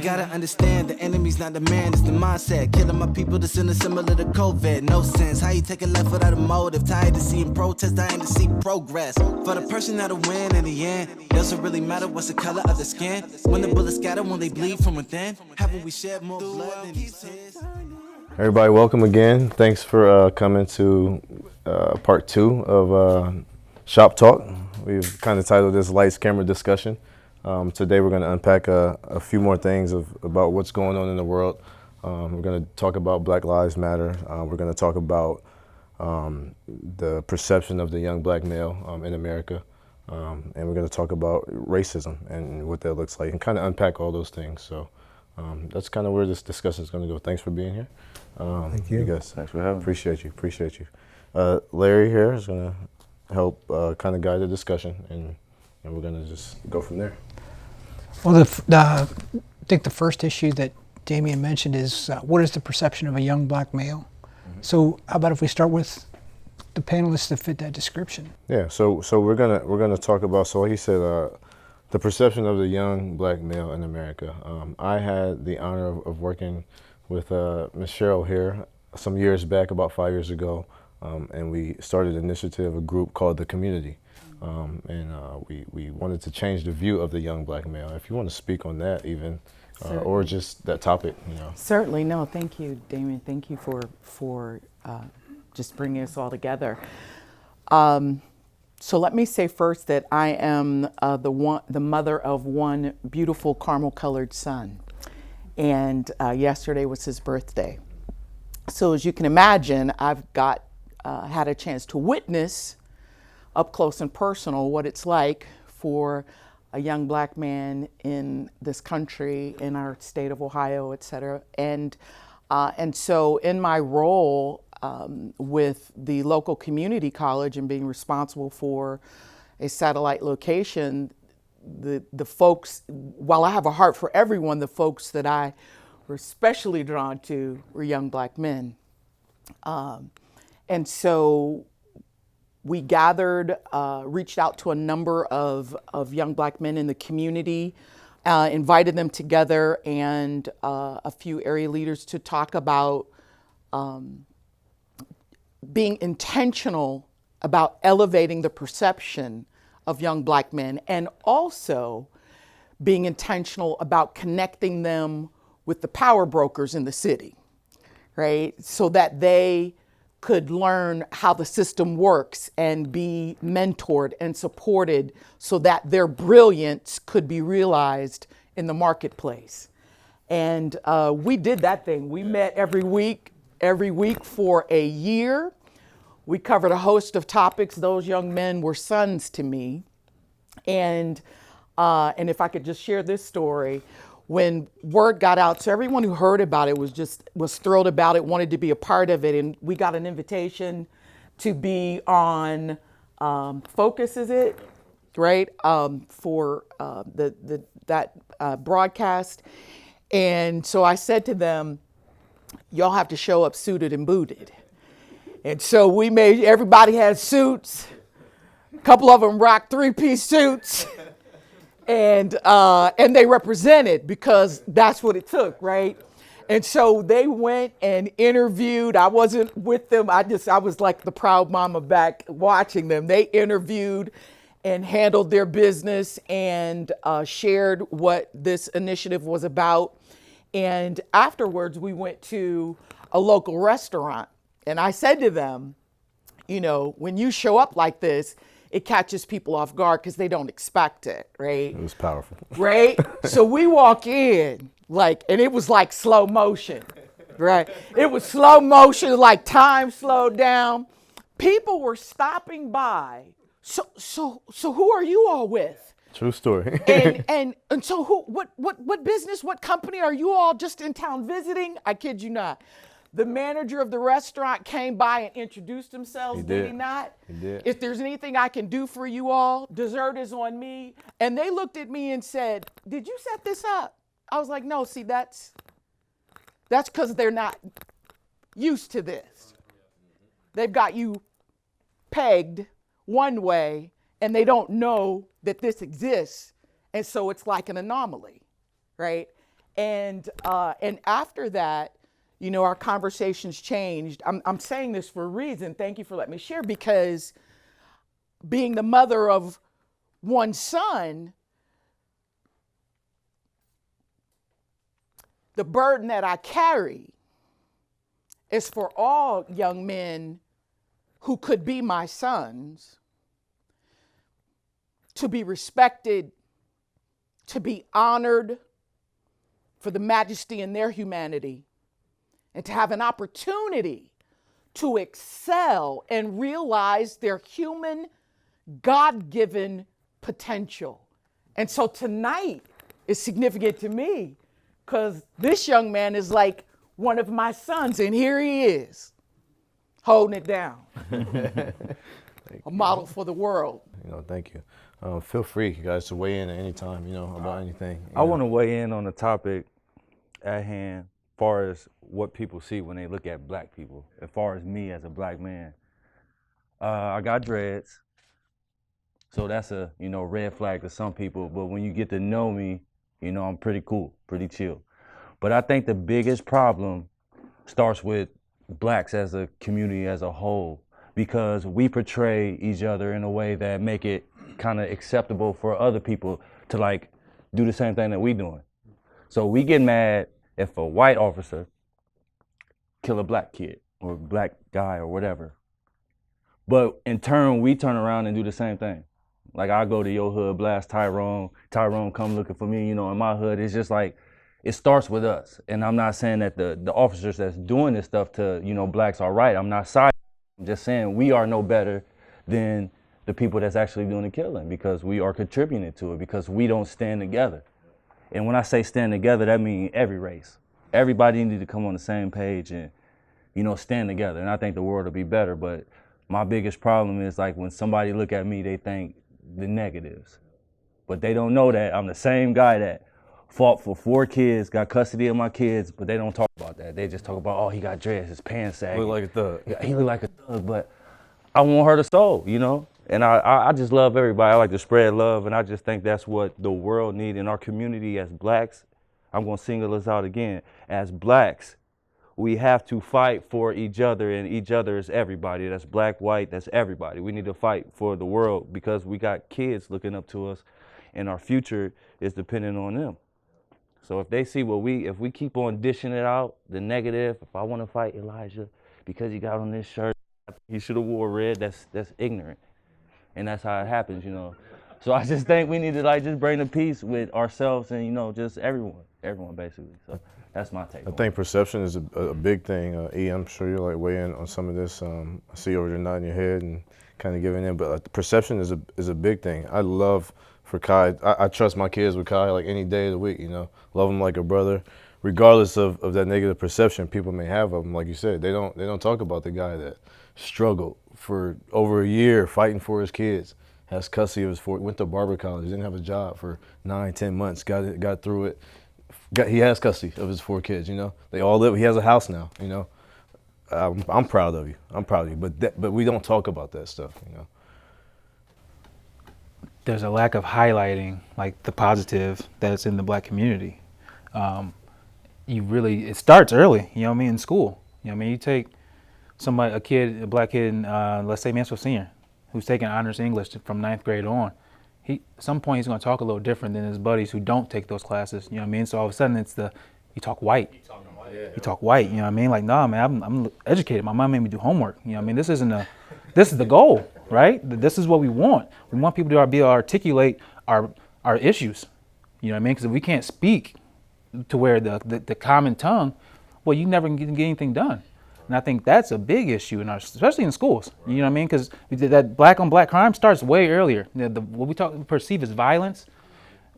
gotta understand the enemy's not the man, it's the mindset. Killing my people that's in a similar to COVID. No sense. How you take a life without a motive? Tired of seeing protest, dying to see progress. For the person that'll win in the end, doesn't really matter what's the color of the skin. When the bullets scatter, when they bleed from within, haven't we shed more blood than these tears? Everybody, welcome again. Thanks for coming to part 2 of Shop Talk. We've kind of titled this Lights, Camera Discussion. Today we're going to unpack a few more things about what's going on in the world. We're going to talk about Black Lives Matter. We're going to talk about the perception of the young black male in America. And we're going to talk about racism and what that looks like and kind of unpack all those things. So that's kind of where this discussion is going to go. Thanks for being here. Thank you. Guys, Thanks for having me. Appreciate you. Larry here is going to help kind of guide the discussion, and we're going to just go from there. Well, I think the first issue that Damien mentioned is what is the perception of a young black male? Mm-hmm. So how about if we start with the panelists that fit that description? Yeah, so we're gonna talk about, so like he said, the perception of the young black male in America. I had the honor of working with Ms. Cheryl here some years back, about 5 years ago, and we started an initiative, a group called The Community. We wanted to change the view of the young black male. If you want to speak on that even, or just that topic, you know. Certainly, no, thank you, Damien. Thank you for just bringing us all together. So let me say first that I am the mother of one beautiful caramel-colored son, and yesterday was his birthday. So as you can imagine, I've had a chance to witness up close and personal what it's like for a young black man in this country, in our state of Ohio, et cetera. And so in my role with the local community college and being responsible for a satellite location, the folks, while I have a heart for everyone, the folks that I were especially drawn to were young black men. And so we gathered, reached out to a number of young black men in the community, invited them together and a few area leaders to talk about being intentional about elevating the perception of young black men, and also being intentional about connecting them with the power brokers in the city, right? So that they could learn how the system works and be mentored and supported so that their brilliance could be realized in the marketplace. And we did that thing. We met every week for a year. We covered a host of topics. Those young men were sons to me. And if I could just share this story, when word got out, so everyone who heard about it was thrilled about it, wanted to be a part of it, and we got an invitation to be on Focus, is it? Right? For that broadcast. And so I said to them, y'all have to show up suited and booted. And so everybody had suits. A couple of them rocked 3-piece suits. And they represented, because that's what it took, right? And so they went and interviewed. I wasn't with them. I was like the proud mama back watching them. They interviewed and handled their business and shared what this initiative was about. And afterwards, we went to a local restaurant. And I said to them, you know, when you show up like this, it catches people off guard because they don't expect it, right? It was powerful. Right? So we walk in, and it was like slow motion, right? It was slow motion, like time slowed down. People were stopping by. So who are you all with? True story. and so what business, what company are you all just in town visiting? I kid you not. The manager of the restaurant came by and introduced themselves, did he not? He did. If there's anything I can do for you all, dessert is on me. And they looked at me and said, did you set this up? I was like, no, see, that's because they're not used to this. They've got you pegged one way and they don't know that this exists. And so it's like an anomaly, right? And after that, you know, our conversations changed. I'm saying this for a reason. Thank you for letting me share, because being the mother of one son, the burden that I carry is for all young men who could be my sons to be respected, to be honored for the majesty in their humanity, and to have an opportunity to excel and realize their human, God-given potential. And so tonight is significant to me because this young man is like one of my sons, and here he is, holding it down. A model for the world. You know, thank you. Feel free, you guys, to weigh in at any time, you know, about anything. I want to weigh in on the topic at hand as far as what people see when they look at black people, as far as me as a black man. I got dreads, so that's a, you know, red flag to some people, but when you get to know me, you know, I'm pretty cool, pretty chill. But I think the biggest problem starts with blacks as a community as a whole, because we portray each other in a way that make it kind of acceptable for other people to like do the same thing that we doing. So we get mad if a white officer kill a black kid or black guy or whatever. But in turn, we turn around and do the same thing. Like I go to your hood, blast Tyrone come looking for me, you know, in my hood. It's just like, it starts with us. And I'm not saying that the officers that's doing this stuff to, you know, blacks are right. I'm not siding. I'm just saying we are no better than the people that's actually doing the killing, because we are contributing to it, because we don't stand together. And when I say stand together, that means every race. Everybody needs to come on the same page and, you know, stand together. And I think the world will be better. But my biggest problem is like when somebody look at me, they think the negatives. But they don't know that I'm the same guy that fought for 4 kids, got custody of my kids, but they don't talk about that. They just talk about, oh, he got dreads, his pants sagging. Look like a thug. Yeah, he look like a thug, but I want her to soul, you know? And I just love everybody. I like to spread love, and I just think that's what the world needs in our community as blacks. I'm gonna single us out again. As blacks, we have to fight for each other, and each other is everybody. That's black, white, that's everybody. We need to fight for the world because we got kids looking up to us, and our future is dependent on them. So if they see if we keep on dishing it out, the negative, if I wanna fight Elijah because he got on this shirt, he should have wore red, that's ignorant. And that's how it happens, you know. So I just think we need to like just bring the peace with ourselves and, you know, just everyone basically. So that's my take. I think perception is a big thing. E, I'm sure you're like weighing on some of this. I see you over there nodding your head and kind of giving in, but perception is a big thing. I love for Kai. I trust my kids with Kai like any day of the week, you know. Love him like a brother, regardless of that negative perception people may have of him. Like you said, they don't talk about the guy that struggled for over a year fighting for his kids, has custody of his 4, went to barber college, didn't have a job for 9-10 months, got through it. He has custody of his 4 kids, you know. They all live, he has a house now, you know. I'm proud of you. But we don't talk about that stuff, you know. There's a lack of highlighting like the positive that's in the black community. It starts early, you know what I mean, in school. You know what I mean, you take a black kid, let's say Mansfield Senior, who's taking honors English from 9th grade on. At some point he's gonna talk a little different than his buddies who don't take those classes, you know what I mean? So all of a sudden it's you talk white. You talk white, you know what I mean? Like, nah, man, I'm educated. My mom made me do homework, you know what I mean? This is the goal, right? This is what we want. We want people to be able to articulate our issues, you know what I mean? Because if we can't speak to where the common tongue, well, you never can get anything done. And I think that's a big issue especially in schools. You know what I mean? Because that black on black crime starts way earlier. What we perceive as violence,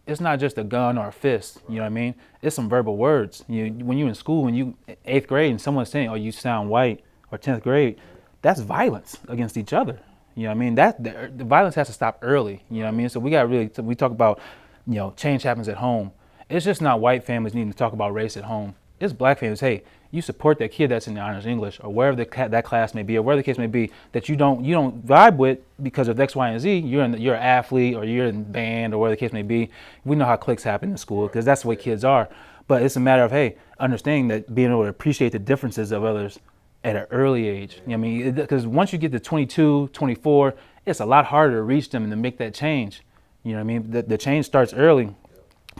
it's not just a gun or a fist. You know what I mean? It's some verbal words. When you're in school, when you 8th grade, and someone's saying, "Oh, you sound white," or 10th grade, that's violence against each other. You know what I mean? The violence has to stop early. You know what I mean? So we talk about, you know, change happens at home. It's just not white families needing to talk about race at home. It's black families. Hey, you support that kid that's in the honors English or wherever that class may be or wherever the case may be that you don't vibe with because of X, Y, and Z. You're an athlete or you're in band or whatever the case may be. We know how cliques happen in school because that's the way kids are. But it's a matter of, hey, understanding that, being able to appreciate the differences of others at an early age. You know what I mean? Because once you get to 22, 24, it's a lot harder to reach them and to make that change. You know what I mean? The change starts early.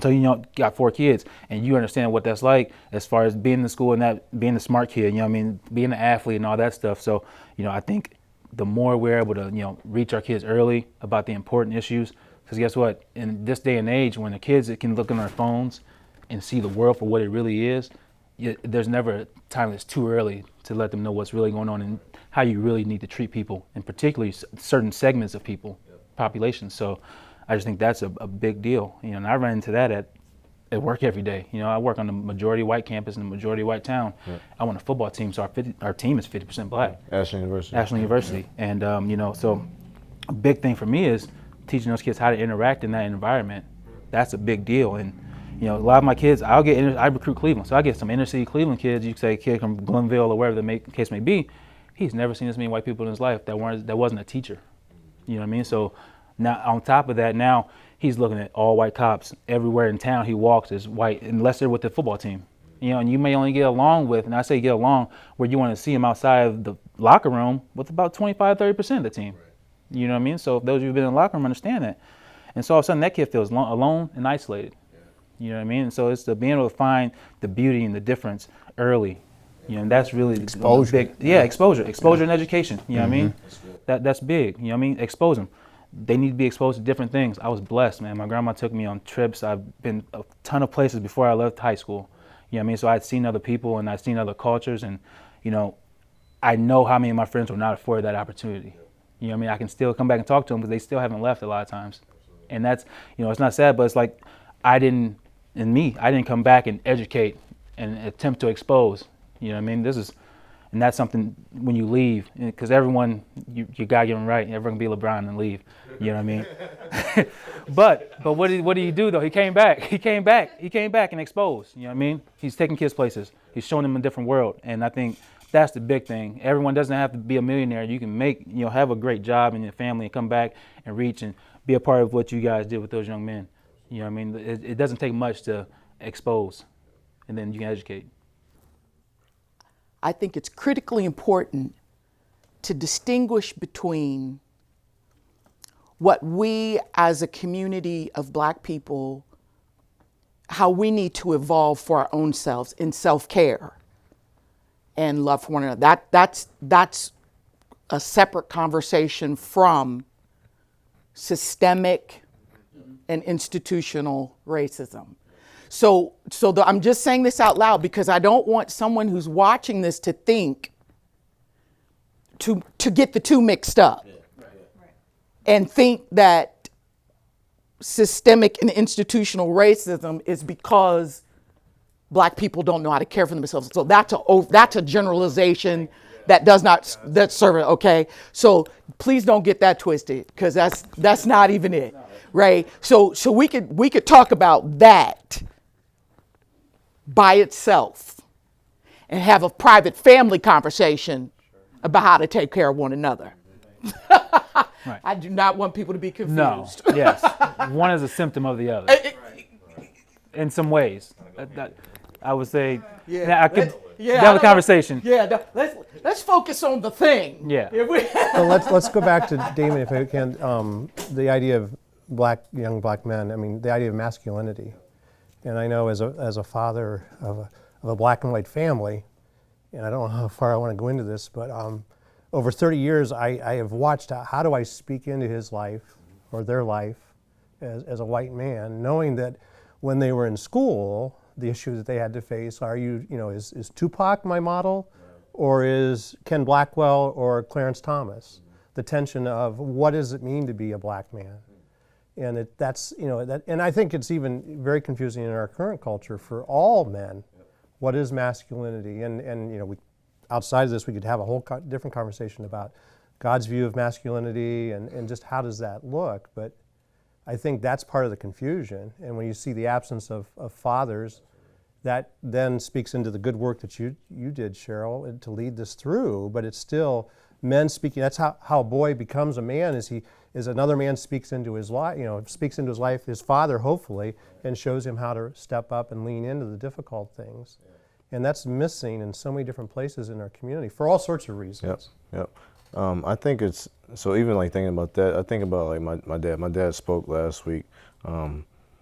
So, you know, got 4 kids, and you understand what that's like as far as being in school and that being the smart kid, you know what I mean, being an athlete and all that stuff. So, you know, I think the more we're able to, you know, reach our kids early about the important issues, because guess what? In this day and age, when the kids can look on their phones and see the world for what it really is, there's never a time that's too early to let them know what's really going on and how you really need to treat people, and particularly certain segments of people, populations. So I just think that's a big deal. You know, and I run into that at work every day. You know, I work on a majority white campus in a majority white town. Right. I want a football team, so our team is 50% black. Ashland University. Ashland University. And, you know, so a big thing for me is teaching those kids how to interact in that environment. That's a big deal. And, you know, a lot of my kids, I recruit Cleveland. So I get some inner city Cleveland kids. You say a kid from Glenville or wherever the case may be. He's never seen this many white people in his life that wasn't a teacher. You know what I mean? So now, on top of that, now he's looking at all white cops everywhere in town. He walks is white, unless they're with the football team. You know, and you may only get along with, and I say get along, where you want to see him outside of the locker room with about 25-30% of the team. You know what I mean? So if those of you who've been in the locker room understand that. And so all of a sudden that kid feels alone and isolated. You know what I mean? And so it's being able to find the beauty and the difference early. You know, and that's really exposure. Big. Yeah, exposure and education. You know what I mean? That's big. You know what I mean? Expose them. They need to be exposed to different things. I was blessed, man. My grandma took me on trips. I've been a ton of places before I left high school. You know what I mean? So I'd seen other people and I'd seen other cultures, and, you know, I know how many of my friends were not afforded that opportunity. You know what I mean? I can still come back and talk to them because they still haven't left a lot of times. And that's, you know, it's not sad, but it's like I didn't come back and educate and attempt to expose. You know what I mean? And that's something when you leave, because everyone, you gotta get them right. Everyone can be LeBron and leave. You know what I mean? but what did he do though? He came back. He came back and exposed. You know what I mean? He's taking kids places. He's showing them a different world. And I think that's the big thing. Everyone doesn't have to be a millionaire. You can have a great job in your family and come back and reach and be a part of what you guys did with those young men. You know what I mean? It doesn't take much to expose, and then you can educate. I think it's critically important to distinguish between what we as a community of Black people, how we need to evolve for our own selves in self-care and love for one another. That's a separate conversation from systemic and institutional racism. So I'm just saying this out loud because I don't want someone who's watching this to think to get the two mixed up and think that systemic and institutional racism is because Black people don't know how to care for themselves. So that's a generalization that that's serve it. Okay, so please don't get that twisted because that's not even it, right? So we could talk about that by itself and have a private family conversation about how to take care of one another. Right. I do not want people to be confused. No, yes. One is a symptom of the other. In some ways. I would say, Yeah, I could have a conversation. Yeah, let's focus on the thing. Yeah. So let's go back to Damien, if I can. The idea of young black men. I mean, the idea of masculinity. And I know as a father of a black and white family, and I don't know how far I want to go into this, but over 30 years, I have watched how do I speak into his life or their life as a white man, knowing that when they were in school, the issues that they had to face are is Tupac my model, or is Ken Blackwell or Clarence Thomas? The tension of what does it mean to be a black man? And and I think it's even very confusing in our current culture for all men. What is masculinity? And outside of this, we could have a whole different conversation about God's view of masculinity and just how does that look. But I think that's part of the confusion. And when you see the absence of fathers, that then speaks into the good work that you did, Cheryl, to lead this through. But it's still men speaking. That's how a boy becomes a man. Is another man speaks into his life. Speaks into his life. His father, hopefully, and shows him how to step up and lean into the difficult things. And that's missing in so many different places in our community for all sorts of reasons. Yep. I think it's, so even like thinking about that, I think about like my dad. My dad spoke last week.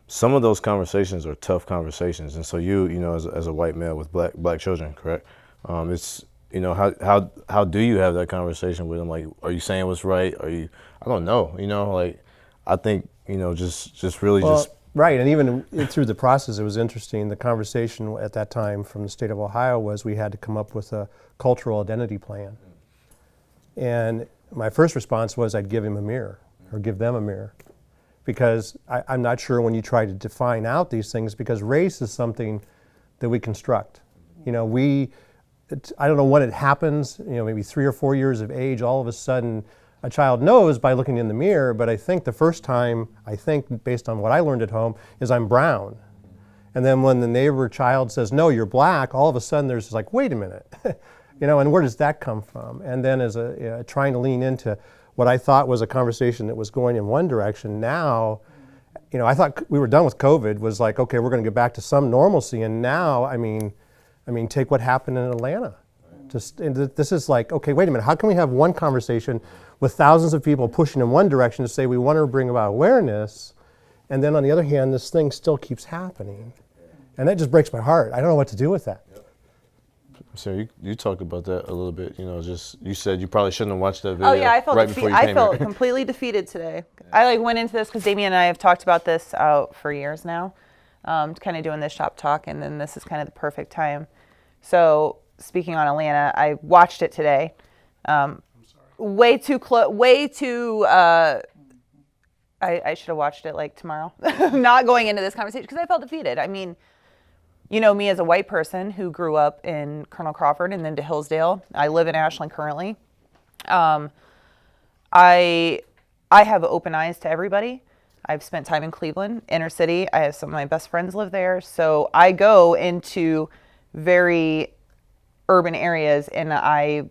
Some of those conversations are tough conversations. And so you know, as a white male with black children, correct? It's, you know, how do you have that conversation with them? Like, are you saying what's right? I don't know, you know, like, I think, you know, just really just. Right, and even through the process, it was interesting. The conversation at that time from the state of Ohio was we had to come up with a cultural identity plan. And my first response was I'd give him a mirror, or give them a mirror. Because I'm not sure when you try to define out these things, because race is something that we construct. You know, I don't know when it happens, you know, maybe 3 or 4 years of age, all of a sudden, a child knows by looking in the mirror, but I think the first time, based on what I learned at home, is I'm brown. And then when the neighbor child says, no, you're black, all of a sudden there's like, wait a minute, you know, and where does that come from? And then as trying to lean into what I thought was a conversation that was going in one direction, now, you know, I thought we were done with COVID, was like, okay, we're gonna get back to some normalcy, and now, I mean, take what happened in Atlanta. This is like, okay, wait a minute, how can we have one conversation with thousands of people pushing in one direction to say we want to bring about awareness, and then on the other hand, this thing still keeps happening. And that just breaks my heart. I don't know what to do with that. So you talked about that a little bit, you know, just, you said you probably shouldn't have watched that video. Oh yeah, I felt before you came I felt here. completely defeated today. I went into this because Damien and I have talked about this out for years now, kind of doing this shop talk, and then this is kind of the perfect time. So speaking on Atlanta, I watched it today. Way too close, I should have watched it like tomorrow. Not going into this conversation because I felt defeated. I mean, you know, me as a white person who grew up in Colonel Crawford and then to Hillsdale. I live in Ashland currently. I have open eyes to everybody. I've spent time in Cleveland, inner city. I have some of my best friends live there. So I go into very urban areas and my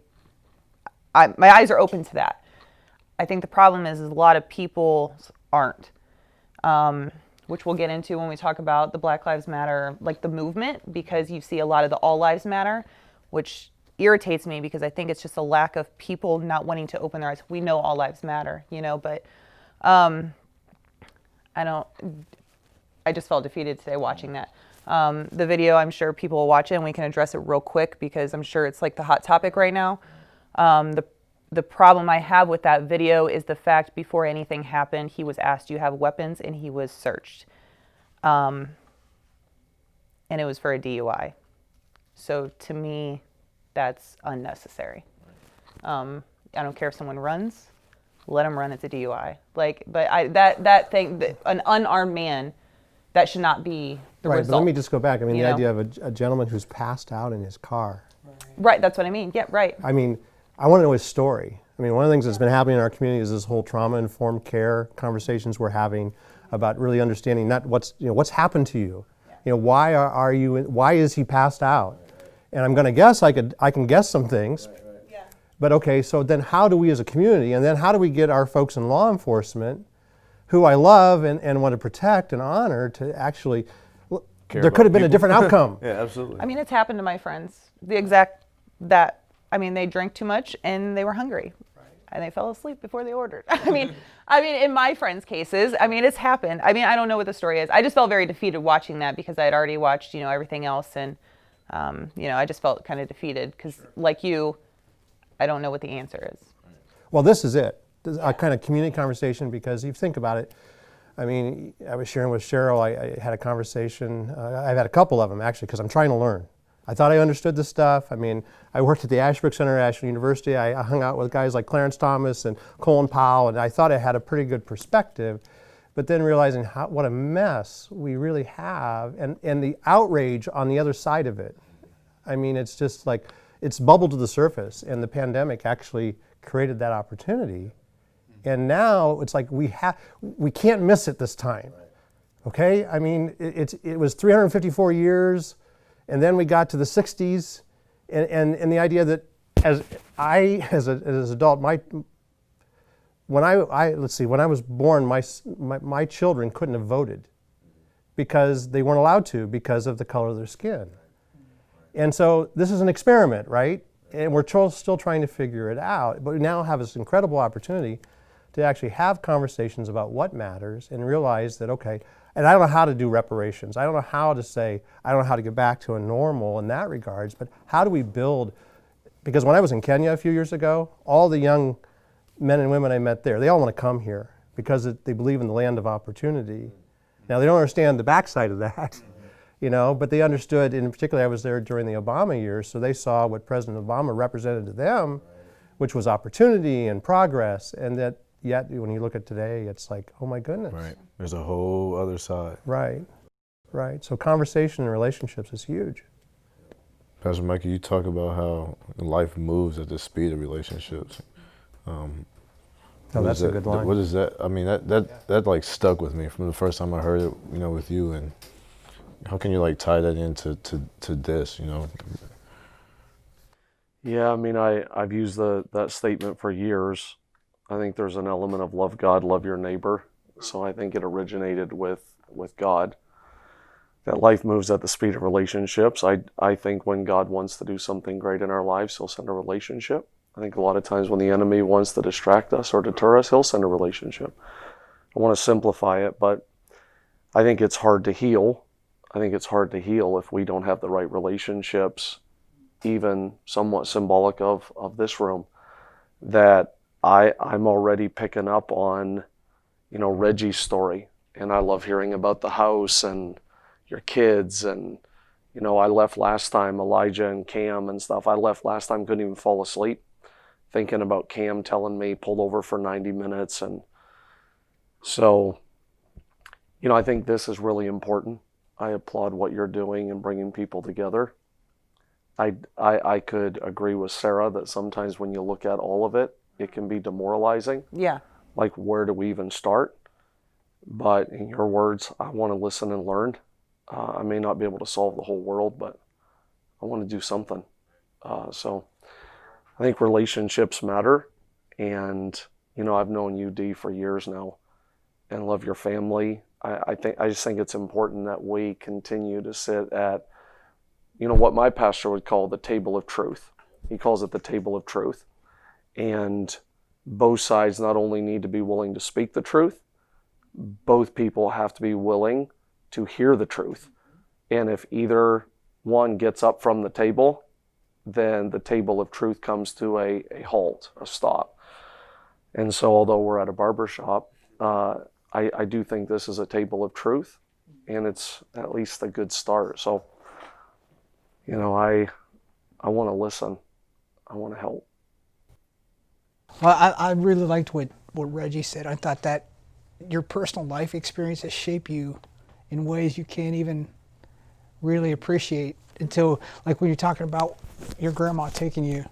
eyes are open to that. I think the problem is a lot of people aren't, which we'll get into when we talk about the Black Lives Matter, like the movement, because you see a lot of the All Lives Matter, which irritates me because I think it's just a lack of people not wanting to open their eyes. We know all lives matter, you know, but I just felt defeated today watching that. The video, I'm sure people will watch it and we can address it real quick because I'm sure it's like the hot topic right now. The problem I have with that video is the fact before anything happened, he was asked, do you have weapons? And he was searched. And it was for a DUI. So to me, that's unnecessary. I don't care if someone runs, let them run, it's a DUI. Like, but that thing, an unarmed man, that should not be the Right, result. but let me just go back. I mean, You the know? idea of a gentleman who's passed out in his car. Right, that's what I mean. Yeah, right. I mean, I want to know his story. I mean, one of the things that's been happening in our community is this whole trauma-informed care conversations we're having about really understanding not what's happened to you. You know, why is he passed out? And I'm going to guess I can guess some things. Yeah. But okay, so then how do we as a community, and then how do we get our folks in law enforcement, who I love and want to protect and honor, to actually, there could have been a different outcome. Yeah, absolutely. I mean, it's happened to my friends. I mean, they drank too much and they were hungry. And they fell asleep before they ordered. I mean, in my friends' cases, I mean, it's happened. I mean, I don't know what the story is. I just felt very defeated watching that because I had already watched, you know, everything else. And, you know, I just felt kind of defeated because, like you, I don't know what the answer is. Well, this is it. This is a kind of community conversation, because if you think about it, I mean, I was sharing with Cheryl, I had a conversation. I've had a couple of them, actually, because I'm trying to learn. I thought I understood this stuff. I mean, I worked at the Ashbrook Center at Ashland University. I hung out with guys like Clarence Thomas and Colin Powell, and I thought I had a pretty good perspective. But then realizing what a mess we really have, and the outrage on the other side of it. I mean, it's just like, it's bubbled to the surface, and the pandemic actually created that opportunity. And now it's like we can't miss it this time. Okay? I mean, it was 354 years. And then we got to the 60s, and the idea that as an adult, when I was born, my children couldn't have voted because they weren't allowed to because of the color of their skin. And so this is an experiment, right? And we're still trying to figure it out, but we now have this incredible opportunity to actually have conversations about what matters and realize that, okay, and I don't know how to do reparations. I don't know how to say, I don't know how to get back to a normal in that regards, but how do we build, because when I was in Kenya a few years ago, all the young men and women I met there, they all want to come here because they believe in the land of opportunity. Now they don't understand the backside of that, but they understood, and in particular I was there during the Obama years, so they saw what President Obama represented to them, which was opportunity and progress, and that yet when you look at today, it's like, oh my goodness. Right, there's a whole other side. Right. So conversation and relationships is huge. Pastor Micah, you talk about how life moves at the speed of relationships. That's a good line. What is that? I mean, that like stuck with me from the first time I heard it, with you. And how can you like tie that into to this, Yeah, I mean, I've used that statement for years. I think there's an element of love God, love your neighbor. So I think it originated with God. That life moves at the speed of relationships. I think when God wants to do something great in our lives, he'll send a relationship. I think a lot of times when the enemy wants to distract us or deter us, he'll send a relationship. I want to simplify it, but I think it's hard to heal. I think it's hard to heal if we don't have the right relationships, even somewhat symbolic of this room, that I'm already picking up on, Reggie's story. And I love hearing about the house and your kids. And, I left last time, Elijah and Khyyam and stuff. I left last time, couldn't even fall asleep, thinking about Khyyam telling me, pulled over for 90 minutes. And so, I think this is really important. I applaud what you're doing and bringing people together. I could agree with Sarah that sometimes when you look at all of it, it can be demoralizing. Yeah. Like, where do we even start? But in your words, I want to listen and learn. I may not be able to solve the whole world, but I want to do something. So I think relationships matter. And, I've known you, Dee, for years now and love your family. I just think it's important that we continue to sit at, what my pastor would call the table of truth. He calls it the table of truth. And both sides not only need to be willing to speak the truth, both people have to be willing to hear the truth. And if either one gets up from the table, then the table of truth comes to a halt, a stop. And so although we're at a barbershop, I do think this is a table of truth, and it's at least a good start. So, I want to listen. I want to help. Well, I really liked what Reggie said. I thought that your personal life experiences shape you in ways you can't even really appreciate until, like when you're talking about your grandma taking you,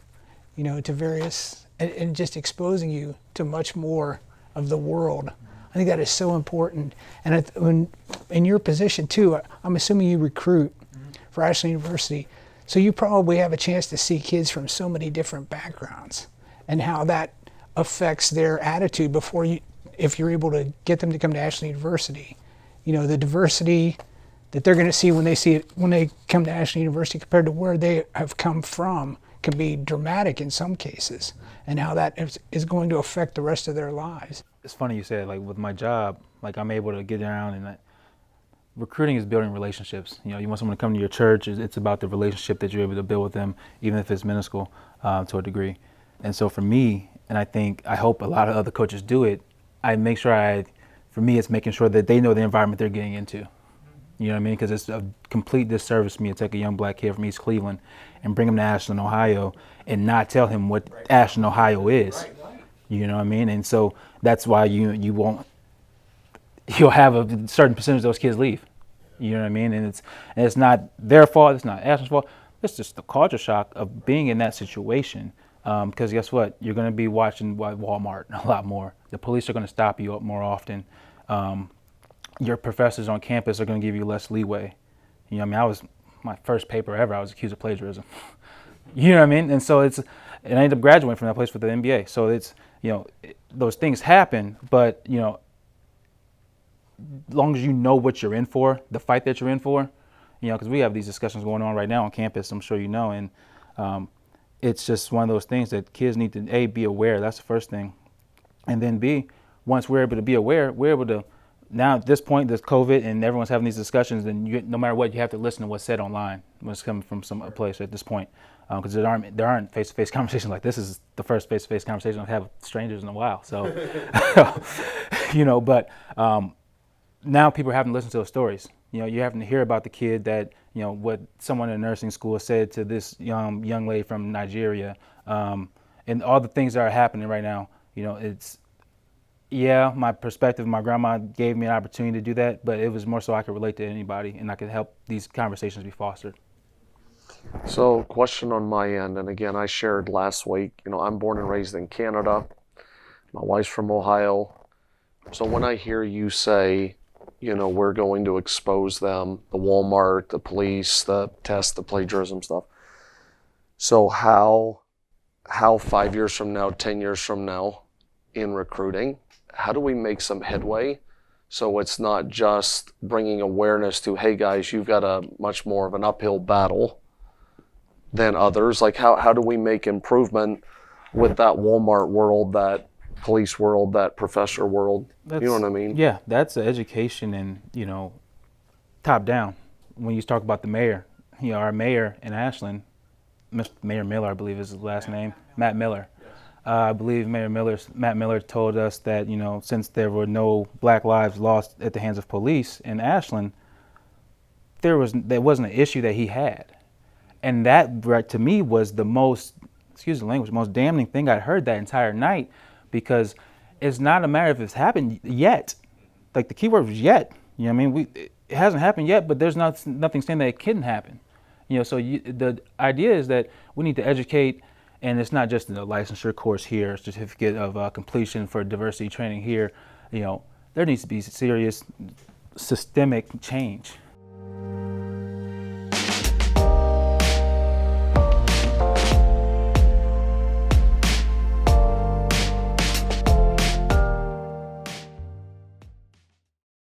to various, and just exposing you to much more of the world. I think that is so important. And in your position too, I'm assuming you recruit for Ashland University, so you probably have a chance to see kids from so many different backgrounds and how that affects their attitude if you're able to get them to come to Ashland University. The diversity that they're going to see when they come to Ashland University compared to where they have come from can be dramatic in some cases, and how that is going to affect the rest of their lives. It's funny you said, like with my job, like I'm able to get around and recruiting is building relationships. You want someone to come to your church, it's about the relationship that you're able to build with them, even if it's minuscule to a degree. And so for me, and I hope a lot of other coaches do it, I make sure for me, it's making sure that they know the environment they're getting into. You know what I mean? Because it's a complete disservice to me to take a young black kid from East Cleveland and bring him to Ashland, Ohio, and not tell him what Ashland, Ohio is. You know what I mean? And so that's why you'll have a certain percentage of those kids leave. You know what I mean? And it's not their fault. It's not Ashland's fault. It's just the culture shock of being in that situation. Because guess what? You're going to be watching Walmart a lot more. The police are going to stop you up more often. Your professors on campus are going to give you less leeway. My first paper ever, I was accused of plagiarism. You know what I mean? And so and I ended up graduating from that place with the MBA. So it's, those things happen, but, as long as you know what you're in for, the fight that you're in for, because we have these discussions going on right now on campus, I'm sure and it's just one of those things that kids need to, A, be aware. That's the first thing. And then B, once we're able to be aware, we're able to, now at this point, there's COVID and everyone's having these discussions, and no matter what, you have to listen to what's said online when it's coming from some place at this point. Because there aren't face-to-face conversations like this. Is the first face-to-face conversation I've had with strangers in a while. So, but now people are having to listen to those stories. You're having to hear about the kid that, what someone in nursing school said to this young lady from Nigeria, and all the things that are happening right now. It's, my perspective, my grandma gave me an opportunity to do that, but it was more so I could relate to anybody and I could help these conversations be fostered. So, question on my end, and again, I shared last week, I'm born and raised in Canada. My wife's from Ohio. So when I hear you say, we're going to expose them, the Walmart, the police, the test, the plagiarism stuff. So how 5 years from now, 10 years from now in recruiting, how do we make some headway? So it's not just bringing awareness to, hey guys, you've got a much more of an uphill battle than others. Like how do we make improvement with that Walmart world, that police world, that professor world? You know what I mean? Yeah, that's education and, top down. When you talk about the mayor, our mayor in Ashland, Mayor Miller, I believe is his last name, Matt Miller. I believe Matt Miller told us that, since there were no black lives lost at the hands of police in Ashland, there wasn't an issue that he had. And that, to me, was the most, excuse the language, most damning thing I'd heard that entire night, because it's not a matter of it's happened yet. Like the key word was yet. It hasn't happened yet, but there's nothing saying that it couldn't happen. So the idea is that we need to educate, and it's not just a licensure course here, certificate of completion for diversity training here. There needs to be serious systemic change.